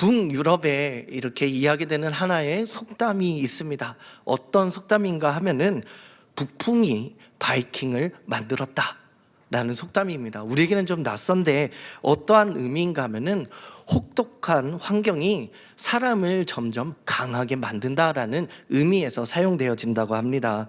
북유럽에 이렇게 이야기되는 하나의 속담이 있습니다. 어떤 속담인가 하면은 북풍이 바이킹을 만들었다 라는 속담입니다. 우리에게는 좀 낯선데 어떠한 의미인가 하면은 혹독한 환경이 사람을 점점 강하게 만든다라는 의미에서 사용되어진다고 합니다.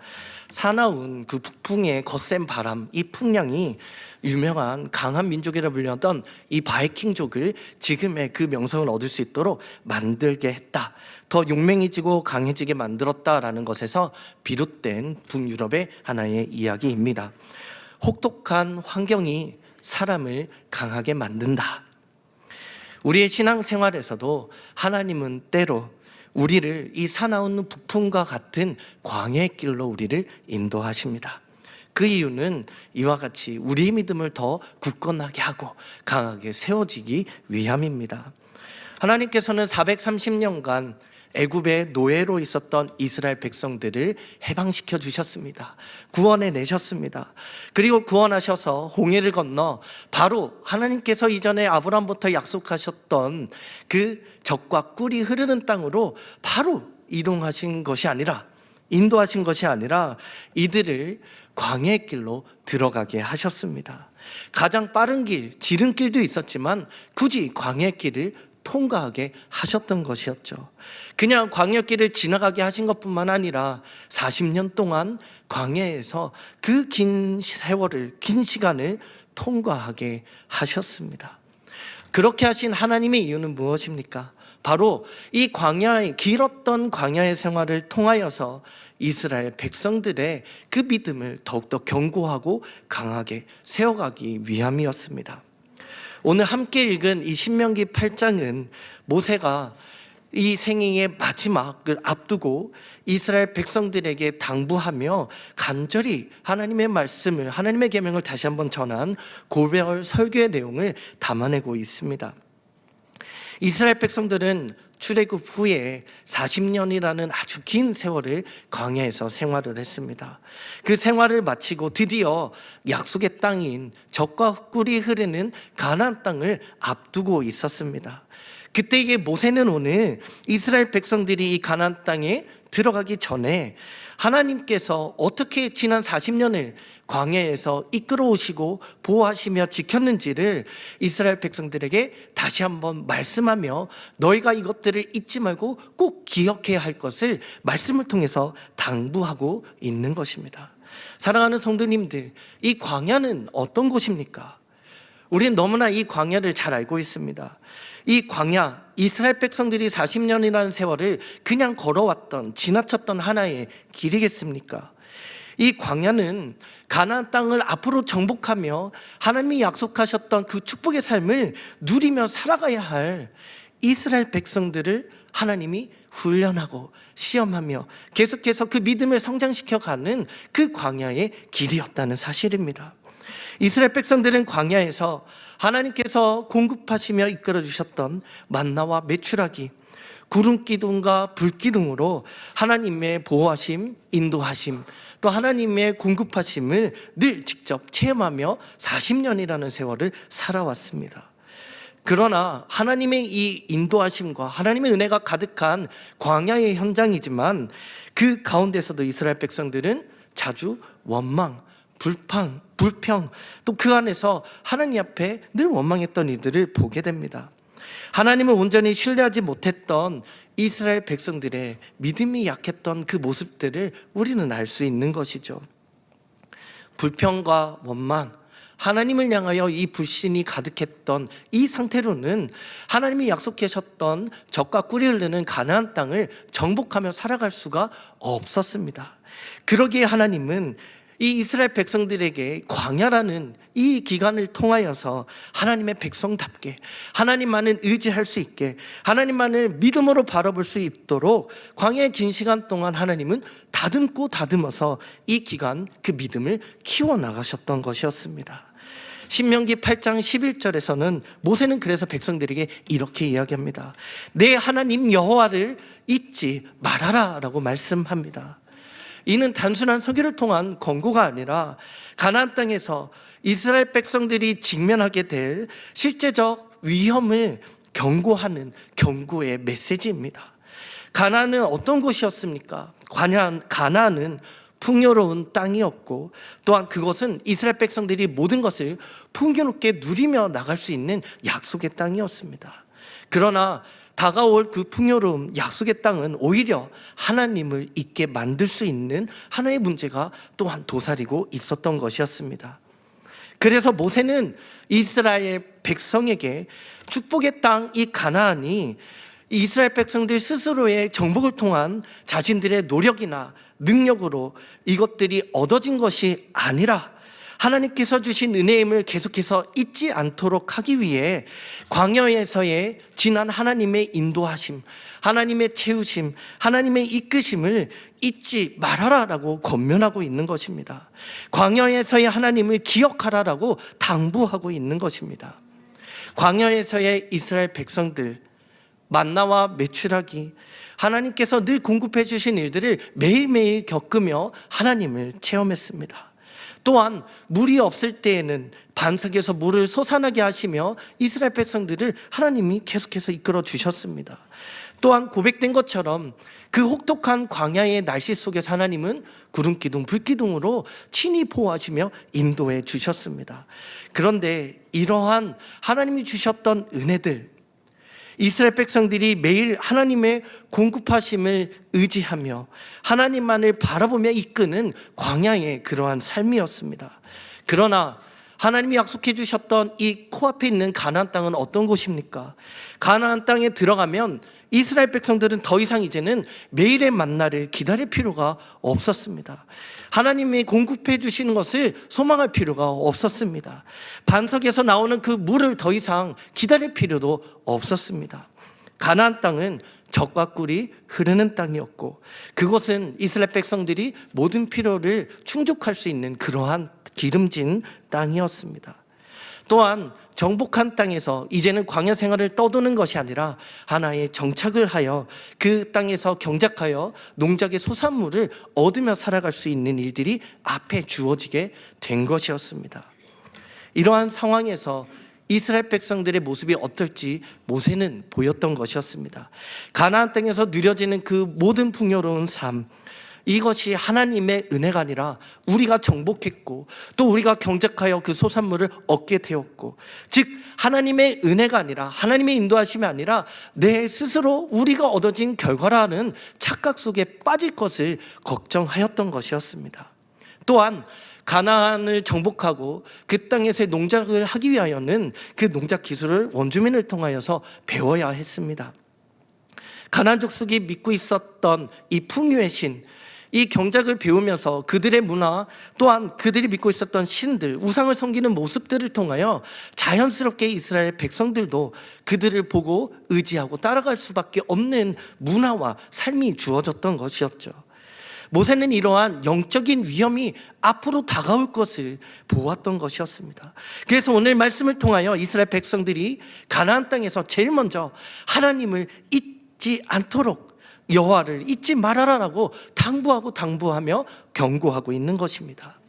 사나운 그 북풍의 거센 바람, 이 풍량이 유명한 강한 민족이라 불렸던 이 바이킹족을 지금의 그 명성을 얻을 수 있도록 만들게 했다, 더 용맹해지고 강해지게 만들었다라는 것에서 비롯된 북유럽의 하나의 이야기입니다. 혹독한 환경이 사람을 강하게 만든다. 우리의 신앙생활에서도 하나님은 때로 우리를 이 사나운 북풍과 같은 광야의 길로 우리를 인도하십니다. 그 이유는 이와 같이 우리의 믿음을 더 굳건하게 하고 강하게 세워지기 위함입니다. 하나님께서는 430년간 애굽의 노예로 있었던 이스라엘 백성들을 해방시켜 주셨습니다. 구원해 내셨습니다. 그리고 구원하셔서 홍해를 건너 바로 하나님께서 이전에 아브라함부터 약속하셨던 그 젖과 꿀이 흐르는 땅으로 바로 이동하신 것이 아니라, 인도하신 것이 아니라 이들을 광야의 길로 들어가게 하셨습니다. 가장 빠른 길, 지름길도 있었지만 굳이 광야의 길을 통과하게 하셨던 것이었죠. 그냥 광야길을 지나가게 하신 것뿐만 아니라 40년 동안 광야에서 그 긴 세월을, 긴 시간을 통과하게 하셨습니다. 그렇게 하신 하나님의 이유는 무엇입니까? 바로 이 광야의, 길었던 광야의 생활을 통하여서 이스라엘 백성들의 그 믿음을 더욱더 견고하고 강하게 세워가기 위함이었습니다. 오늘 함께 읽은 이 신명기 8장은 모세가 이 생애의 마지막을 앞두고 이스라엘 백성들에게 당부하며 간절히 하나님의 말씀을, 하나님의 계명을 다시 한번 전한 고별 설교의 내용을 담아내고 있습니다. 이스라엘 백성들은 출애굽 후에 40년이라는 아주 긴 세월을 광야에서 생활을 했습니다. 그 생활을 마치고 드디어 약속의 땅인 젖과 꿀이 흐르는 가나안 땅을 앞두고 있었습니다. 그때에 모세는 오늘 이스라엘 백성들이 이 가나안 땅에 들어가기 전에 하나님께서 어떻게 지난 40년을 광야에서 이끌어 오시고 보호하시며 지켰는지를 이스라엘 백성들에게 다시 한번 말씀하며 너희가 이것들을 잊지 말고 꼭 기억해야 할 것을 말씀을 통해서 당부하고 있는 것입니다. 사랑하는 성도님들, 이 광야는 어떤 곳입니까? 우리는 너무나 이 광야를 잘 알고 있습니다. 이 광야, 이스라엘 백성들이 40년이라는 세월을 그냥 걸어왔던, 지나쳤던 하나의 길이겠습니까? 이 광야는 가나안 땅을 앞으로 정복하며 하나님이 약속하셨던 그 축복의 삶을 누리며 살아가야 할 이스라엘 백성들을 하나님이 훈련하고 시험하며 계속해서 그 믿음을 성장시켜가는 그 광야의 길이었다는 사실입니다. 이스라엘 백성들은 광야에서 하나님께서 공급하시며 이끌어 주셨던 만나와 메추라기, 구름 기둥과 불 기둥으로 하나님의 보호하심, 인도하심, 또 하나님의 공급하심을 늘 직접 체험하며 40년이라는 세월을 살아왔습니다. 그러나 하나님의 이 인도하심과 하나님의 은혜가 가득한 광야의 현장이지만 그 가운데서도 이스라엘 백성들은 자주 원망, 불평, 또 그 안에서 하나님 앞에 늘 원망했던 이들을 보게 됩니다. 하나님을 온전히 신뢰하지 못했던 이스라엘 백성들의 믿음이 약했던 그 모습들을 우리는 알 수 있는 것이죠. 불평과 원망, 하나님을 향하여 이 불신이 가득했던 이 상태로는 하나님이 약속하셨던 젖과 꿀이 흐르는 가나안 땅을 정복하며 살아갈 수가 없었습니다. 그러기에 하나님은 이 이스라엘 백성들에게 광야라는 이 기간을 통하여서 하나님의 백성답게 하나님만을 의지할 수 있게 하나님만을 믿음으로 바라볼 수 있도록 광야의 긴 시간 동안 하나님은 다듬고 다듬어서 이 기간 그 믿음을 키워나가셨던 것이었습니다. 신명기 8장 11절에서는 모세는 그래서 백성들에게 이렇게 이야기합니다. 내 하나님 여호와를 잊지 말아라 라고 말씀합니다. 이는 단순한 서기를 통한 권고가 아니라 가나안 땅에서 이스라엘 백성들이 직면하게 될 실제적 위험을 경고하는 경고의 메시지입니다. 가나안은 어떤 곳이었습니까? 가나안은 풍요로운 땅이었고, 또한 그것은 이스라엘 백성들이 모든 것을 풍요롭게 누리며 나갈 수 있는 약속의 땅이었습니다. 그러나 다가올 그 풍요로움, 약속의 땅은 오히려 하나님을 잊게 만들 수 있는 하나의 문제가 또한 도사리고 있었던 것이었습니다. 그래서 모세는 이스라엘 백성에게 축복의 땅 이 가나안이 이스라엘 백성들 스스로의 정복을 통한 자신들의 노력이나 능력으로 이것들이 얻어진 것이 아니라 하나님께서 주신 은혜임을 계속해서 잊지 않도록 하기 위해 광야에서의 지난 하나님의 인도하심, 하나님의 채우심, 하나님의 이끄심을 잊지 말아라라고 권면하고 있는 것입니다. 광야에서의 하나님을 기억하라라고 당부하고 있는 것입니다. 광야에서의 이스라엘 백성들, 만나와 메추라기, 하나님께서 늘 공급해 주신 일들을 매일매일 겪으며 하나님을 체험했습니다. 또한 물이 없을 때에는 반석에서 물을 솟아나게 하시며 이스라엘 백성들을 하나님이 계속해서 이끌어 주셨습니다. 또한 고백된 것처럼 그 혹독한 광야의 날씨 속에서 하나님은 구름기둥, 불기둥으로 친히 보호하시며 인도해 주셨습니다. 그런데 이러한 하나님이 주셨던 은혜들, 이스라엘 백성들이 매일 하나님의 공급하심을 의지하며 하나님만을 바라보며 이끄는 광야의 그러한 삶이었습니다. 그러나 하나님이 약속해 주셨던 이 코앞에 있는 가나안 땅은 어떤 곳입니까? 가나안 땅에 들어가면 이스라엘 백성들은 더 이상 이제는 매일의 만나를 기다릴 필요가 없었습니다. 하나님이 공급해 주시는 것을 소망할 필요가 없었습니다. 반석에서 나오는 그 물을 더 이상 기다릴 필요도 없었습니다. 가나안 땅은 젖과 꿀이 흐르는 땅이었고, 그것은 이스라엘 백성들이 모든 필요를 충족할 수 있는 그러한 기름진 땅이었습니다. 또한 정복한 땅에서 이제는 광야 생활을 떠도는 것이 아니라 하나의 정착을 하여 그 땅에서 경작하여 농작의 소산물을 얻으며 살아갈 수 있는 일들이 앞에 주어지게 된 것이었습니다. 이러한 상황에서 이스라엘 백성들의 모습이 어떨지 모세는 보였던 것이었습니다. 가나안 땅에서 누려지는 그 모든 풍요로운 삶, 이것이 하나님의 은혜가 아니라 우리가 정복했고 또 우리가 경작하여 그 소산물을 얻게 되었고, 즉 하나님의 은혜가 아니라 하나님의 인도하심이 아니라 내 스스로 우리가 얻어진 결과라는 착각 속에 빠질 것을 걱정하였던 것이었습니다. 또한 가나안을 정복하고 그 땅에서의 농작을 하기 위하여는 그 농작 기술을 원주민을 통하여서 배워야 했습니다. 가나안 족속이 믿고 있었던 이 풍요의 신, 이 경작을 배우면서 그들의 문화, 또한 그들이 믿고 있었던 신들, 우상을 섬기는 모습들을 통하여 자연스럽게 이스라엘 백성들도 그들을 보고 의지하고 따라갈 수밖에 없는 문화와 삶이 주어졌던 것이었죠. 모세는 이러한 영적인 위험이 앞으로 다가올 것을 보았던 것이었습니다. 그래서 오늘 말씀을 통하여 이스라엘 백성들이 가나안 땅에서 제일 먼저 하나님을 잊지 않도록 여호와를 잊지 말아라라고 당부하며 경고하고 있는 것입니다.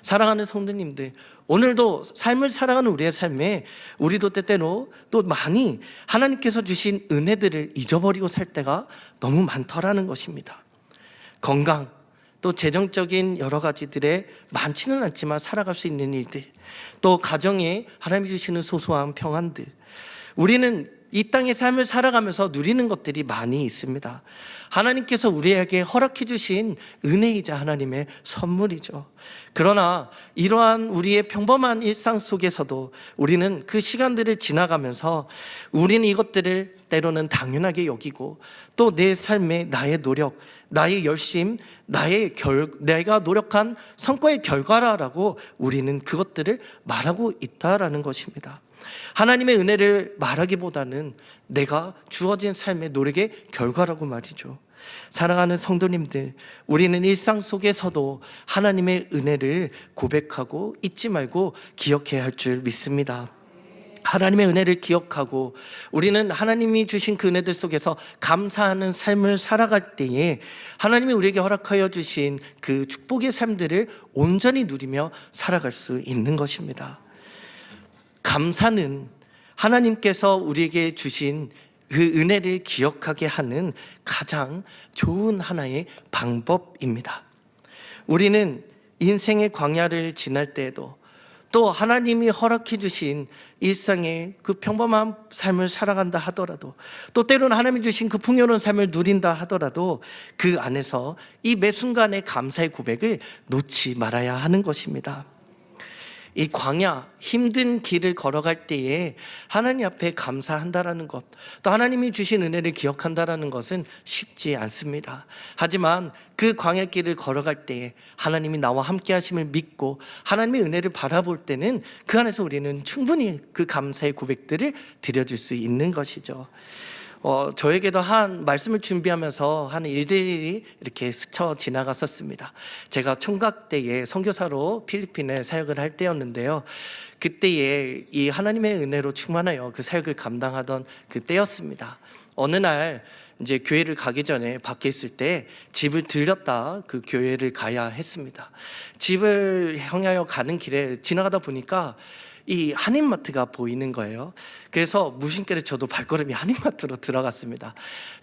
사랑하는 성도님들, 오늘도 삶을 살아가는 우리의 삶에 우리도 때때로 또 많이 하나님께서 주신 은혜들을 잊어버리고 살 때가 너무 많더라는 것입니다. 건강, 또 재정적인 여러 가지들에 많지는 않지만 살아갈 수 있는 일들, 또 가정에 하나님이 주시는 소소한 평안들, 우리는 이 땅의 삶을 살아가면서 누리는 것들이 많이 있습니다. 하나님께서 우리에게 허락해 주신 은혜이자 하나님의 선물이죠. 그러나 이러한 우리의 평범한 일상 속에서도 우리는 그 시간들을 지나가면서 우리는 이것들을 때로는 당연하게 여기고 또 내 삶에 나의 노력, 나의 열심, 내가 노력한 성과의 결과라고 우리는 그것들을 말하고 있다라는 것입니다. 하나님의 은혜를 말하기보다는 내가 주어진 삶의 노력의 결과라고 말이죠. 사랑하는 성도님들, 우리는 일상 속에서도 하나님의 은혜를 고백하고 잊지 말고 기억해야 할 줄 믿습니다. 하나님의 은혜를 기억하고 우리는 하나님이 주신 그 은혜들 속에서 감사하는 삶을 살아갈 때에 하나님이 우리에게 허락하여 주신 그 축복의 삶들을 온전히 누리며 살아갈 수 있는 것입니다. 감사는 하나님께서 우리에게 주신 그 은혜를 기억하게 하는 가장 좋은 하나의 방법입니다. 우리는 인생의 광야를 지날 때에도 또 하나님이 허락해 주신 일상의 그 평범한 삶을 살아간다 하더라도 또 때로는 하나님이 주신 그 풍요로운 삶을 누린다 하더라도 그 안에서 이 매 순간의 감사의 고백을 놓지 말아야 하는 것입니다. 이 광야, 힘든 길을 걸어갈 때에 하나님 앞에 감사한다라는 것, 또 하나님이 주신 은혜를 기억한다라는 것은 쉽지 않습니다. 하지만 그 광야길을 걸어갈 때에 하나님이 나와 함께 하심을 믿고 하나님의 은혜를 바라볼 때는 그 안에서 우리는 충분히 그 감사의 고백들을 드려줄 수 있는 것이죠. 저에게도 한 말씀을 준비하면서 하는 일들이 이렇게 스쳐 지나갔었습니다. 제가 총각 때에 선교사로 필리핀에 사역을 할 때였는데요. 그때에 이 하나님의 은혜로 충만하여 그 사역을 감당하던 그때였습니다. 어느 날 이제 교회를 가기 전에 밖에 있을 때 집을 들렸다 그 교회를 가야 했습니다. 집을 향하여 가는 길에 지나가다 보니까 이 한인마트가 보이는 거예요. 그래서 무심결에 저도 발걸음이 한인마트로 들어갔습니다.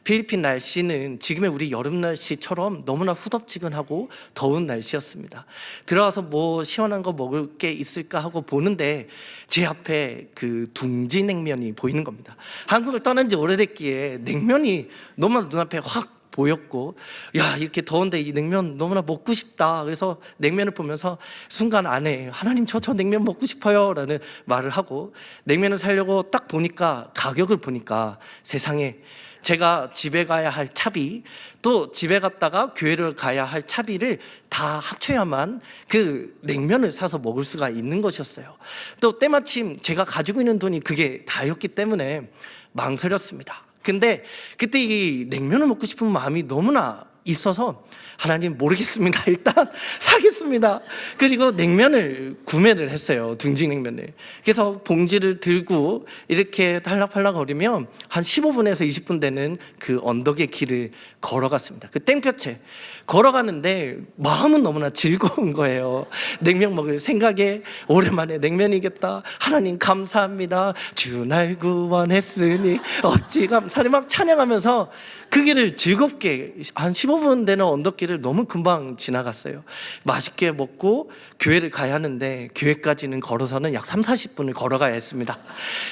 필리핀 날씨는 지금의 우리 여름 날씨처럼 너무나 후덥지근하고 더운 날씨였습니다. 들어가서 뭐 시원한 거 먹을 게 있을까 하고 보는데 제 앞에 그 둥지 냉면이 보이는 겁니다. 한국을 떠난 지 오래됐기에 냉면이 너무나 눈앞에 확 보였고, 야, 이렇게 더운데 이 냉면 너무나 먹고 싶다. 그래서 냉면을 보면서 순간 안에 하나님 저 냉면 먹고 싶어요 라는 말을 하고 냉면을 사려고 딱 보니까 가격을 보니까 세상에 제가 집에 가야 할 차비 또 집에 갔다가 교회를 가야 할 차비를 다 합쳐야만 그 냉면을 사서 먹을 수가 있는 것이었어요. 또 때마침 제가 가지고 있는 돈이 그게 다였기 때문에 망설였습니다. 근데 그때 이 냉면을 먹고 싶은 마음이 너무나 있어서 하나님 모르겠습니다. 일단 사겠습니다. 그리고 냉면을 구매를 했어요. 둥지 냉면을. 그래서 봉지를 들고 이렇게 탈락팔락 거리면 한 15분에서 20분 되는 그 언덕의 길을 걸어갔습니다. 그 땡볕에 걸어가는데 마음은 너무나 즐거운 거예요. 냉면 먹을 생각에 오랜만에 냉면이겠다. 하나님 감사합니다. 주 날 구원했으니 어찌 감사를 막 찬양하면서 그 길을 즐겁게 한 15분 되는 언덕길을 너무 금방 지나갔어요. 맛있게 먹고 교회를 가야 하는데 교회까지는 걸어서는 약 30-40분을 걸어가야 했습니다.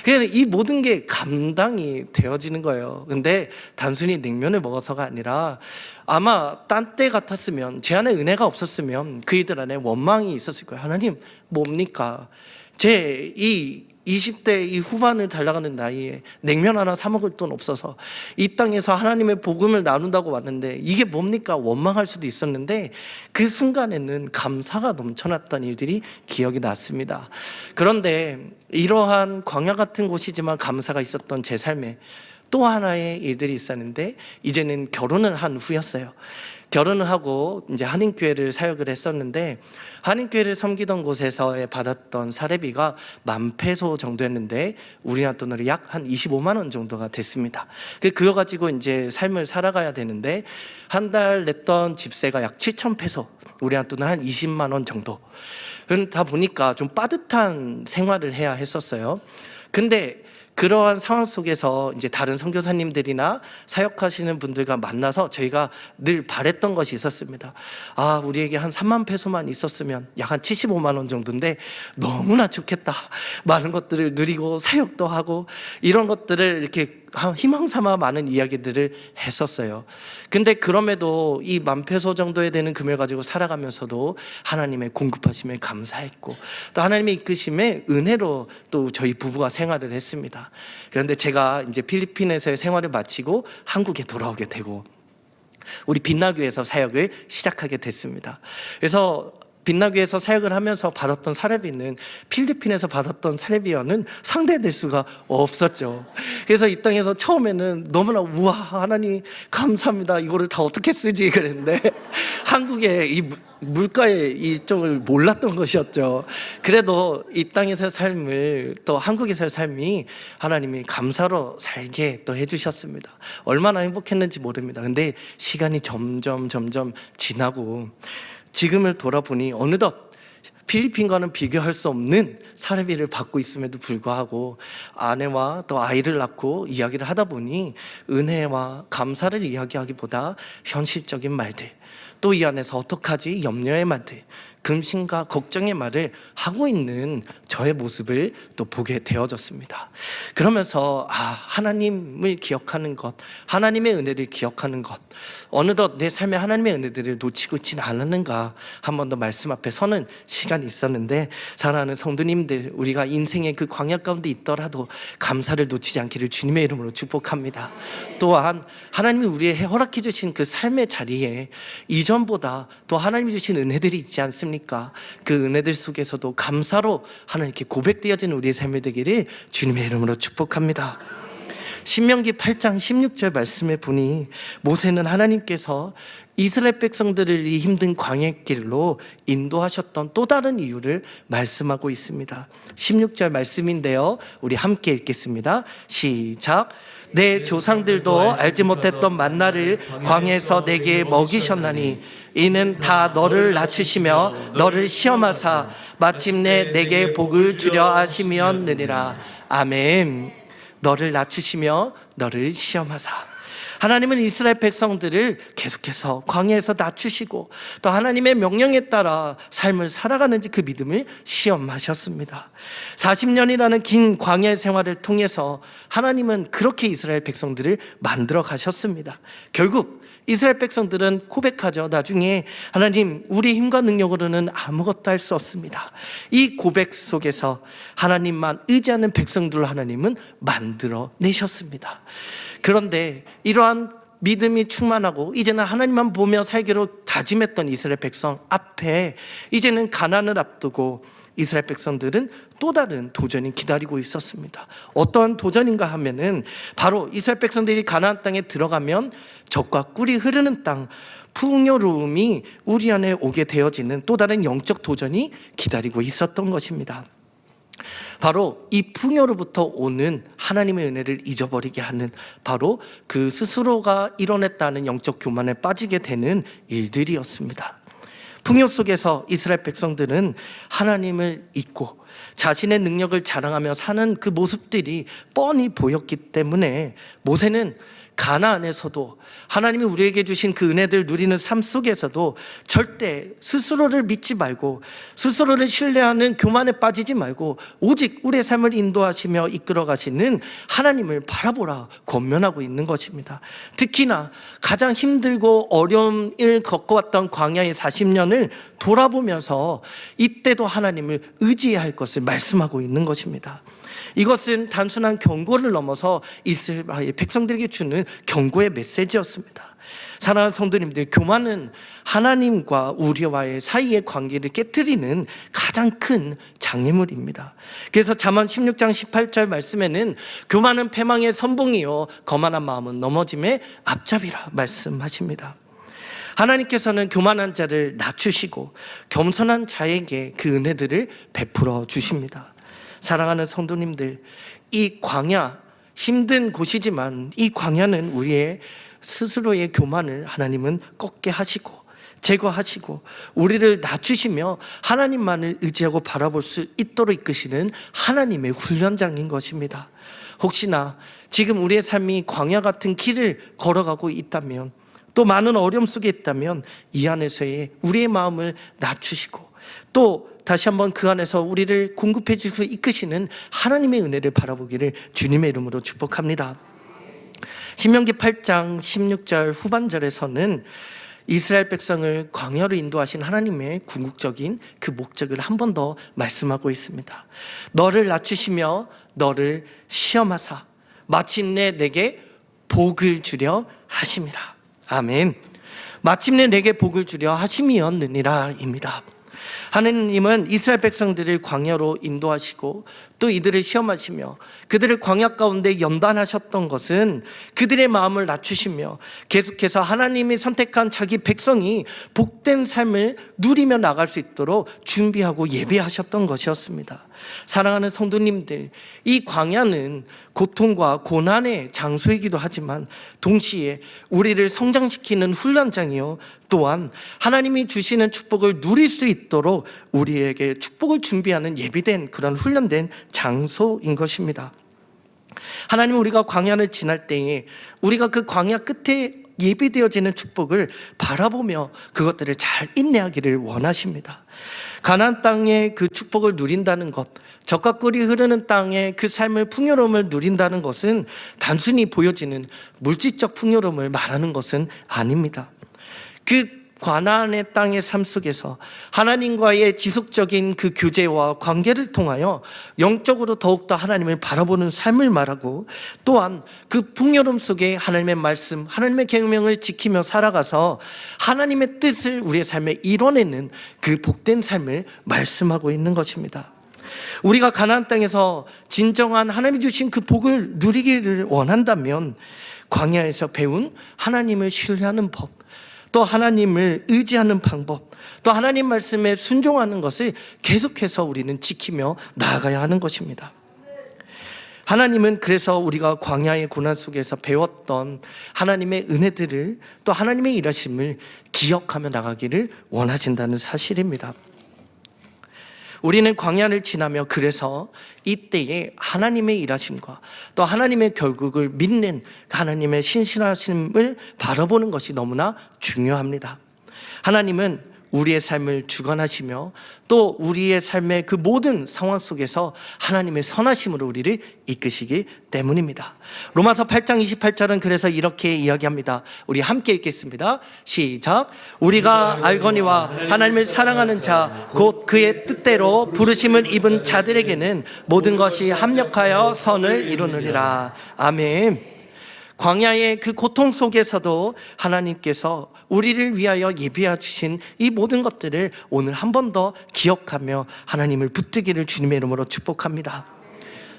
그래서 이 모든 게 감당이 되어지는 거예요. 근데 단순히 냉면을 먹어서가 아니라 아마 딴 때 같았으면 제 안에 은혜가 없었으면 그이들 안에 원망이 있었을 거예요. 하나님 뭡니까? 제 이 20대 이 후반을 달려가는 나이에 냉면 하나 사 먹을 돈 없어서 이 땅에서 하나님의 복음을 나눈다고 왔는데 이게 뭡니까? 원망할 수도 있었는데 그 순간에는 감사가 넘쳐났던 일들이 기억이 났습니다. 그런데 이러한 광야 같은 곳이지만 감사가 있었던 제 삶에 또 하나의 일들이 있었는데 이제는 결혼을 한 후였어요. 결혼을 하고 이제 한인교회를 사역을 했었는데 한인교회를 섬기던 곳에서 받았던 사례비가 10,000페소 정도였는데 우리나라 돈으로 약 한 25만 원 정도가 됐습니다. 그거 가지고 이제 삶을 살아가야 되는데 한 달 냈던 집세가 약 7,000페소, 우리나라 돈으로 한 20만 원 정도. 그러다 보니까 좀 빠듯한 생활을 해야 했었어요. 근데 그러한 상황 속에서 이제 다른 선교사님들이나 사역하시는 분들과 만나서 저희가 늘 바랬던 것이 있었습니다. 우리에게 한 3만 페소만 있었으면 약 한 75만 원 정도인데 너무나 좋겠다. 많은 것들을 누리고 사역도 하고 이런 것들을 이렇게 희망 삼아 많은 이야기들을 했었어요. 근데 그럼에도 이 10,000페소 정도에 되는 금을 가지고 살아가면서도 하나님의 공급하심에 감사했고 또 하나님의 이끄심에 은혜로 또 저희 부부가 생활을 했습니다. 그런데 제가 이제 필리핀에서의 생활을 마치고 한국에 돌아오게 되고 우리 빛나교회에서 사역을 시작하게 됐습니다. 그래서 빛나교회에서 사역을 하면서 받았던 사례비는 필리핀에서 받았던 사례비와는 상대될 수가 없었죠. 그래서 이 땅에서 처음에는 너무나 우와 하나님 감사합니다 이거를 다 어떻게 쓰지 그랬는데 한국의 이 물가의 일정을 몰랐던 것이었죠. 그래도 이 땅에서의 삶을 또 한국에서의 삶이 하나님이 감사로 살게 또 해주셨습니다. 얼마나 행복했는지 모릅니다. 근데 시간이 점점 지나고 지금을 돌아보니 어느덧 필리핀과는 비교할 수 없는 사례비를 받고 있음에도 불구하고 아내와 또 아이를 낳고 이야기를 하다 보니 은혜와 감사를 이야기하기보다 현실적인 말들, 또 이 안에서 어떡하지? 염려의 말들, 근심과 걱정의 말을 하고 있는 저의 모습을 또 보게 되어졌습니다. 그러면서 하나님을 기억하는 것, 하나님의 은혜를 기억하는 것, 어느덧 내 삶에 하나님의 은혜들을 놓치고 있지는 않았는가 한 번 더 말씀 앞에 서는 시간이 있었는데, 사랑하는 성도님들, 우리가 인생의 그 광야 가운데 있더라도 감사를 놓치지 않기를 주님의 이름으로 축복합니다. 또한 하나님이 우리의 허락해 주신 그 삶의 자리에 이전보다 또 하나님이 주신 은혜들이 있지 않습니까? 그 은혜들 속에서도 감사로 하나님께 고백되어지는 우리의 삶이 되기를 주님의 이름으로 축복합니다. 신명기 8장 16절 말씀에 보니 모세는 하나님께서 이스라엘 백성들을 이 힘든 광야의 길로 인도하셨던 또 다른 이유를 말씀하고 있습니다. 16절 말씀인데요, 우리 함께 읽겠습니다. 시작. 내 조상들도 알지 못했던 만나를 광야에서 내게 먹이셨나니 이는 다 너를 낮추시며 너를 시험하사 마침내 내게 복을 주려 하심이었느니라. 아멘. 너를 낮추시며 너를 시험하사. 하나님은 이스라엘 백성들을 계속해서 광야에서 낮추시고 또 하나님의 명령에 따라 삶을 살아가는지 그 믿음을 시험하셨습니다. 40년이라는 긴 광야의 생활을 통해서 하나님은 그렇게 이스라엘 백성들을 만들어 가셨습니다. 결국 이스라엘 백성들은 고백하죠. 나중에 하나님, 우리 힘과 능력으로는 아무것도 할 수 없습니다. 이 고백 속에서 하나님만 의지하는 백성들로 하나님은 만들어 내셨습니다. 그런데 이러한 믿음이 충만하고 이제는 하나님만 보며 살기로 다짐했던 이스라엘 백성 앞에 이제는 가나안을 앞두고 이스라엘 백성들은 또 다른 도전이 기다리고 있었습니다. 어떤 도전인가 하면은 바로 이스라엘 백성들이 가나안 땅에 들어가면 젖과 꿀이 흐르는 땅, 풍요로움이 우리 안에 오게 되어지는 또 다른 영적 도전이 기다리고 있었던 것입니다. 바로 이 풍요로부터 오는 하나님의 은혜를 잊어버리게 하는 바로 그 스스로가 이뤄냈다는 영적 교만에 빠지게 되는 일들이었습니다. 풍요 속에서 이스라엘 백성들은 하나님을 잊고 자신의 능력을 자랑하며 사는 그 모습들이 뻔히 보였기 때문에 모세는 가나안에서도 하나님이 우리에게 주신 그 은혜들 누리는 삶 속에서도 절대 스스로를 믿지 말고 스스로를 신뢰하는 교만에 빠지지 말고 오직 우리의 삶을 인도하시며 이끌어 가시는 하나님을 바라보라 권면하고 있는 것입니다. 특히나 가장 힘들고 어려운 일 겪어왔던 광야의 40년을 돌아보면서 이때도 하나님을 의지해야 할 것을 말씀하고 있는 것입니다. 이것은 단순한 경고를 넘어서 이스라엘 백성들에게 주는 경고의 메시지였습니다. 사랑하는 성도님들, 교만은 하나님과 우리와의 사이의 관계를 깨트리는 가장 큰 장애물입니다. 그래서 잠언 16장 18절 말씀에는 교만은 패망의 선봉이요 거만한 마음은 넘어짐의 앞잡이라 말씀하십니다. 하나님께서는 교만한 자를 낮추시고 겸손한 자에게 그 은혜들을 베풀어 주십니다. 사랑하는 성도님들, 이 광야, 힘든 곳이지만 이 광야는 우리의 스스로의 교만을 하나님은 꺾게 하시고 제거하시고 우리를 낮추시며 하나님만을 의지하고 바라볼 수 있도록 이끄시는 하나님의 훈련장인 것입니다. 혹시나 지금 우리의 삶이 광야 같은 길을 걸어가고 있다면, 또 많은 어려움 속에 있다면 이 안에서의 우리의 마음을 낮추시고 또 다시 한번 그 안에서 우리를 공급해 주시고 이끄시는 하나님의 은혜를 바라보기를 주님의 이름으로 축복합니다. 신명기 8장 16절 후반절에서는 이스라엘 백성을 광야로 인도하신 하나님의 궁극적인 그 목적을 한 번 더 말씀하고 있습니다. 너를 낮추시며 너를 시험하사 마침내 내게 복을 주려 하심이라. 아멘. 마침내 내게 복을 주려 하심이었느니라 입니다. 하느님은 이스라엘 백성들을 광야로 인도하시고 또 이들을 시험하시며 그들을 광야 가운데 연단하셨던 것은 그들의 마음을 낮추시며 계속해서 하나님이 선택한 자기 백성이 복된 삶을 누리며 나갈 수 있도록 준비하고 예비하셨던 것이었습니다. 사랑하는 성도님들, 이 광야는 고통과 고난의 장소이기도 하지만 동시에 우리를 성장시키는 훈련장이요 또한 하나님이 주시는 축복을 누릴 수 있도록 있도록 우리에게 축복을 준비하는 예비된 그런 훈련된 장소인 것입니다. 하나님은 우리가 광야를 지날 때에 우리가 그 광야 끝에 예비되어지는 축복을 바라보며 그것들을 잘 인내하기를 원하십니다. 가나안 땅의 그 축복을 누린다는 것, 젖과 꿀이 흐르는 땅의 그 삶을 풍요로움을 누린다는 것은 단순히 보여지는 물질적 풍요로움을 말하는 것은 아닙니다. 그 가나안의 땅의 삶 속에서 하나님과의 지속적인 그 교제와 관계를 통하여 영적으로 더욱더 하나님을 바라보는 삶을 말하고, 또한 그 풍요로움 속에 하나님의 말씀, 하나님의 계명을 지키며 살아가서 하나님의 뜻을 우리의 삶에 이뤄내는 그 복된 삶을 말씀하고 있는 것입니다. 우리가 가나안 땅에서 진정한 하나님이 주신 그 복을 누리기를 원한다면 광야에서 배운 하나님을 신뢰하는 법, 또 하나님을 의지하는 방법, 또 하나님 말씀에 순종하는 것을 계속해서 우리는 지키며 나아가야 하는 것입니다. 하나님은 그래서 우리가 광야의 고난 속에서 배웠던 하나님의 은혜들을, 또 하나님의 일하심을 기억하며 나가기를 원하신다는 사실입니다. 우리는 광야를 지나며 그래서 이때에 하나님의 일하심과 또 하나님의 결국을 믿는 하나님의 신실하심을 바라보는 것이 너무나 중요합니다. 하나님은 우리의 삶을 주관하시며 또 우리의 삶의 그 모든 상황 속에서 하나님의 선하심으로 우리를 이끄시기 때문입니다. 로마서 8장 28절은 그래서 이렇게 이야기합니다. 우리 함께 읽겠습니다. 시작. 우리가 알거니와 하나님을 사랑하는 자 곧 그의 뜻대로 부르심을 입은 자들에게는 모든 것이 합력하여 선을 이루느니라. 아멘. 광야의 그 고통 속에서도 하나님께서 우리를 위하여 예비해 주신 이 모든 것들을 오늘 한 번 더 기억하며 하나님을 붙들기를 주님의 이름으로 축복합니다.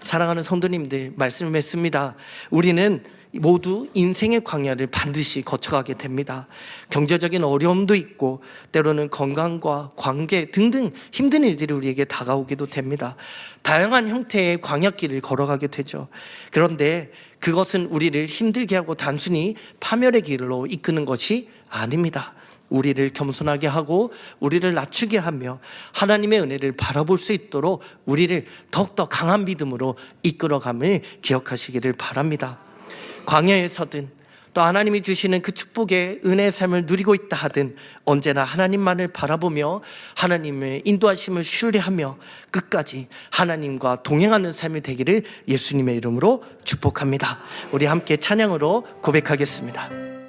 사랑하는 성도님들, 말씀을 맺습니다. 우리는 모두 인생의 광야를 반드시 거쳐가게 됩니다. 경제적인 어려움도 있고 때로는 건강과 관계 등등 힘든 일들이 우리에게 다가오기도 됩니다. 다양한 형태의 광야길을 걸어가게 되죠. 그런데 그것은 우리를 힘들게 하고 단순히 파멸의 길로 이끄는 것이 아닙니다. 우리를 겸손하게 하고 우리를 낮추게 하며 하나님의 은혜를 바라볼 수 있도록 우리를 더욱더 강한 믿음으로 이끌어감을 기억하시기를 바랍니다. 광야에서든 또 하나님이 주시는 그 축복의 은혜의 삶을 누리고 있다 하든 언제나 하나님만을 바라보며 하나님의 인도하심을 신뢰하며 끝까지 하나님과 동행하는 삶이 되기를 예수님의 이름으로 축복합니다. 우리 함께 찬양으로 고백하겠습니다.